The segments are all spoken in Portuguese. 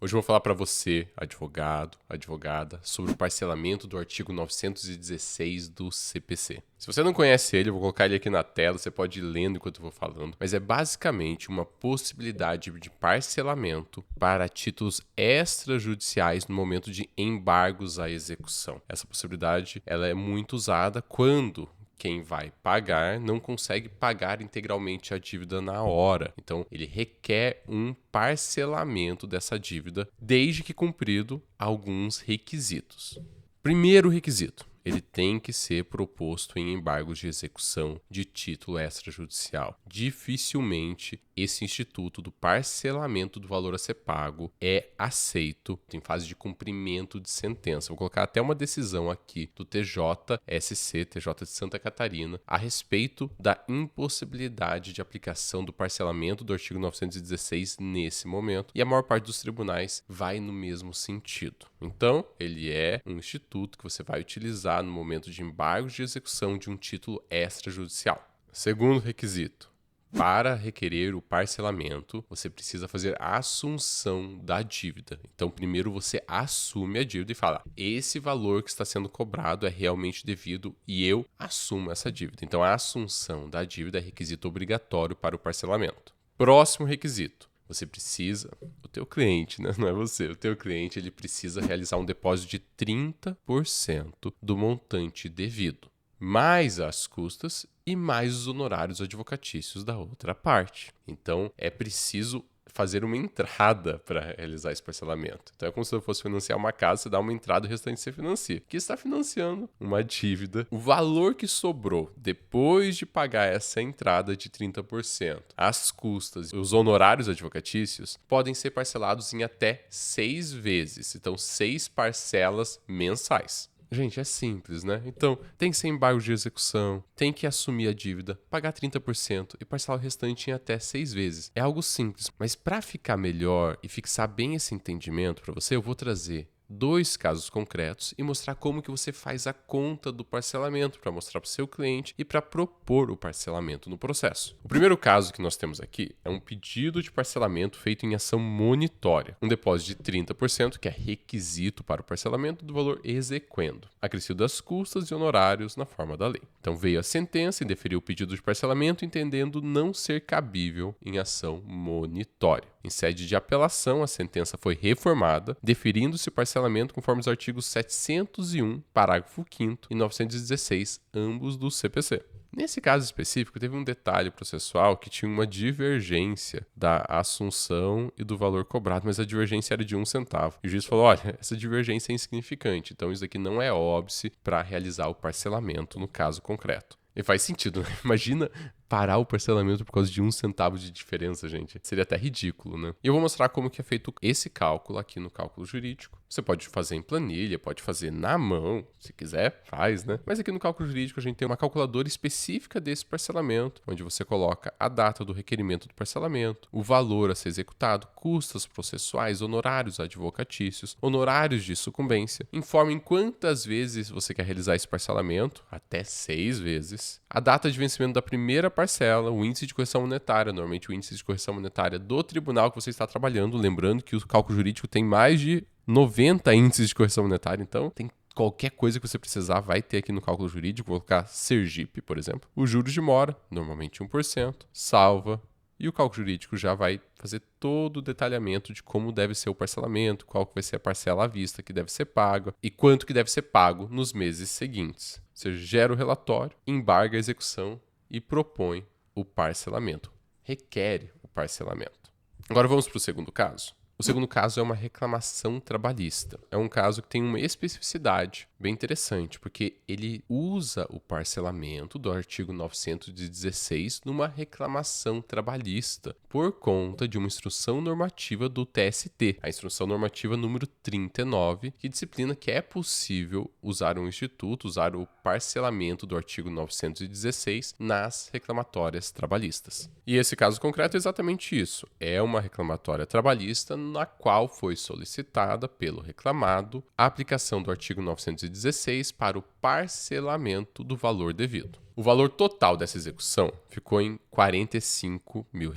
Hoje eu vou falar para você, advogado, advogada, sobre o parcelamento do artigo 916 do CPC. Se você não conhece ele, eu vou colocar ele aqui na tela, você pode ir lendo enquanto eu vou falando, mas é basicamente uma possibilidade de parcelamento para títulos extrajudiciais no momento de embargos à execução. Essa possibilidade ela é muito usada quando quem vai pagar não consegue pagar integralmente a dívida na hora. Então, ele requer um parcelamento dessa dívida, desde que cumprido alguns requisitos. Primeiro requisito: ele tem que ser proposto em embargos de execução de título extrajudicial. Dificilmente esse instituto do parcelamento do valor a ser pago é aceito em fase de cumprimento de sentença. Vou colocar até uma decisão aqui do TJSC, TJ de Santa Catarina, a respeito da impossibilidade de aplicação do parcelamento do artigo 916 nesse momento, e a maior parte dos tribunais vai no mesmo sentido. Então, ele é um instituto que você vai utilizar no momento de embargos de execução de um título extrajudicial. Segundo requisito: para requerer o parcelamento, você precisa fazer a assunção da dívida. Então, primeiro você assume a dívida e fala: esse valor que está sendo cobrado é realmente devido e eu assumo essa dívida. Então, a assunção da dívida é requisito obrigatório para o parcelamento. Próximo requisito: você precisa, o teu cliente, né? Não é você, o teu cliente, ele precisa realizar um depósito de 30% do montante devido, mais as custas e mais os honorários advocatícios da outra parte. Então, é preciso fazer uma entrada para realizar esse parcelamento. Então, é como se você fosse financiar uma casa, você dá uma entrada e o restante você financia. Aqui está financiando uma dívida. O valor que sobrou depois de pagar essa entrada de 30%, as custas e os honorários advocatícios podem ser parcelados em até 6 vezes. Então, 6 parcelas mensais. Gente, é simples, né? Então, tem que ser embargo de execução, tem que assumir a dívida, pagar 30% e parcelar o restante em até 6 vezes. É algo simples, mas para ficar melhor e fixar bem esse entendimento para você, eu vou trazer 2 casos concretos e mostrar como que você faz a conta do parcelamento para mostrar para o seu cliente e para propor o parcelamento no processo. O primeiro caso que nós temos aqui é um pedido de parcelamento feito em ação monitória, um depósito de 30%, que é requisito para o parcelamento do valor exequendo, acrescido das custas e honorários na forma da lei. Então veio a sentença e deferiu o pedido de parcelamento, entendendo não ser cabível em ação monitória. Em sede de apelação, a sentença foi reformada, deferindo-se o parcelamento conforme os artigos 701, parágrafo 5º e 916, ambos do CPC. Nesse caso específico, teve um detalhe processual que tinha uma divergência da assunção e do valor cobrado, mas a divergência era de 1 centavo. E o juiz falou: olha, essa divergência é insignificante, então isso aqui não é óbice para realizar o parcelamento no caso concreto. E faz sentido, né? Imagina parar o parcelamento por causa de 1 centavo de diferença, gente. Seria até ridículo, né? E eu vou mostrar como que é feito esse cálculo aqui no cálculo jurídico. Você pode fazer em planilha, pode fazer na mão, se quiser, faz, né? Mas aqui no cálculo jurídico a gente tem uma calculadora específica desse parcelamento, onde você coloca a data do requerimento do parcelamento, o valor a ser executado, custas processuais, honorários advocatícios, honorários de sucumbência, informa em quantas vezes você quer realizar esse parcelamento, até 6 vezes, a data de vencimento da primeira parcela, o índice de correção monetária, normalmente o índice de correção monetária do tribunal que você está trabalhando, lembrando que o cálculo jurídico tem mais de 90 índices de correção monetária, então tem qualquer coisa que você precisar vai ter aqui no cálculo jurídico. Vou colocar Sergipe, por exemplo. Os juros de mora, normalmente 1%, salva, e o cálculo jurídico já vai fazer todo o detalhamento de como deve ser o parcelamento, qual que vai ser a parcela à vista que deve ser paga e quanto que deve ser pago nos meses seguintes. Você gera o relatório, embarga a execução e propõe o parcelamento. Requer o parcelamento. Agora vamos para o segundo caso. O segundo caso é uma reclamação trabalhista. É um caso que tem uma especificidade bem interessante, porque ele usa o parcelamento do artigo 916 numa reclamação trabalhista por conta de uma instrução normativa do TST, a instrução normativa número 39, que disciplina que é possível usar um instituto, usar o parcelamento do artigo 916 nas reclamatórias trabalhistas. E esse caso concreto é exatamente isso. É uma reclamatória trabalhista na qual foi solicitada pelo reclamado a aplicação do artigo 916 para o parcelamento do valor devido. O valor total dessa execução ficou em R$ 45 mil.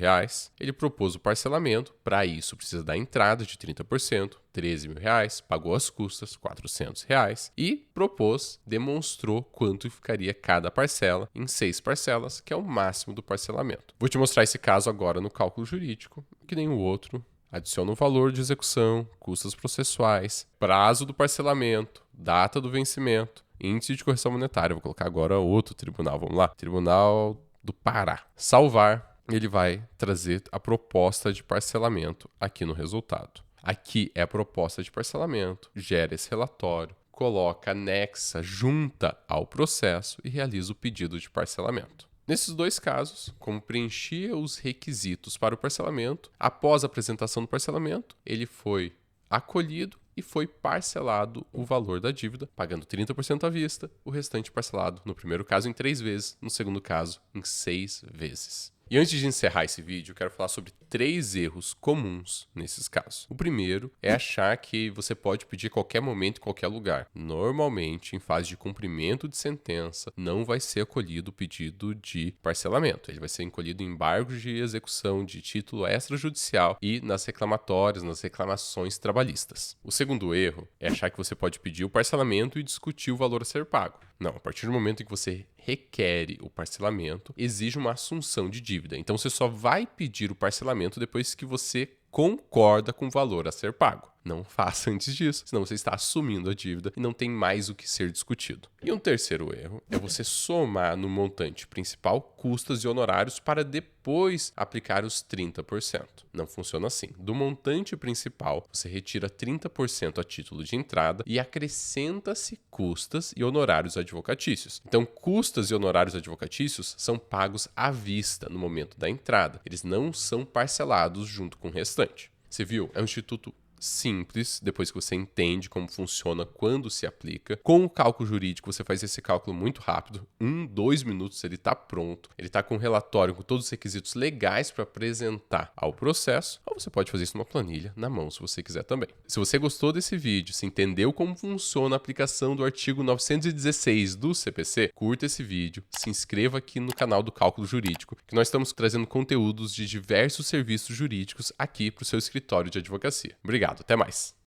Ele propôs o parcelamento, para isso precisa da entrada de 30%, R$ 13 mil, pagou as custas, R$ 400, e demonstrou quanto ficaria cada parcela em 6 parcelas, que é o máximo do parcelamento. Vou te mostrar esse caso agora no cálculo jurídico, que nem o outro. Adiciona o valor de execução, custas processuais, prazo do parcelamento, data do vencimento, índice de correção monetária. Vou colocar agora outro tribunal, vamos lá. Tribunal do Pará. Salvar, ele vai trazer a proposta de parcelamento aqui no resultado. Aqui é a proposta de parcelamento, gera esse relatório, coloca, anexa, junta ao processo e realiza o pedido de parcelamento. Nesses dois casos, como preenchia os requisitos para o parcelamento, após a apresentação do parcelamento, ele foi acolhido e foi parcelado o valor da dívida, pagando 30% à vista, o restante parcelado, no primeiro caso, em 3 vezes, no segundo caso, em 6 vezes. E antes de encerrar esse vídeo, eu quero falar sobre 3 erros comuns nesses casos. O primeiro é achar que você pode pedir a qualquer momento, em qualquer lugar. Normalmente, em fase de cumprimento de sentença, não vai ser acolhido o pedido de parcelamento. Ele vai ser acolhido em embargos de execução de título extrajudicial e nas reclamatórias, nas reclamações trabalhistas. O segundo erro é achar que você pode pedir o parcelamento e discutir o valor a ser pago. Não, a partir do momento em que você requer o parcelamento, exige uma assunção de dívida. Então, você só vai pedir o parcelamento depois que você concorda com o valor a ser pago. Não faça antes disso, senão você está assumindo a dívida e não tem mais o que ser discutido. E um terceiro erro é você somar no montante principal custas e honorários para depois aplicar os 30%. Não funciona assim. Do montante principal, você retira 30% a título de entrada e acrescenta-se custas e honorários advocatícios. Então, custas e honorários advocatícios são pagos à vista no momento da entrada. Eles não são parcelados junto com o restante. Você viu? É um instituto simples, depois que você entende como funciona, quando se aplica. Com o cálculo jurídico, você faz esse cálculo muito rápido. 2 minutos ele está pronto. Ele está com um relatório com todos os requisitos legais para apresentar ao processo. Ou você pode fazer isso numa planilha, na mão, se você quiser também. Se você gostou desse vídeo, se entendeu como funciona a aplicação do artigo 916 do CPC, curta esse vídeo, se inscreva aqui no canal do Cálculo Jurídico, que nós estamos trazendo conteúdos de diversos serviços jurídicos aqui para o seu escritório de advocacia. Obrigado. Até mais.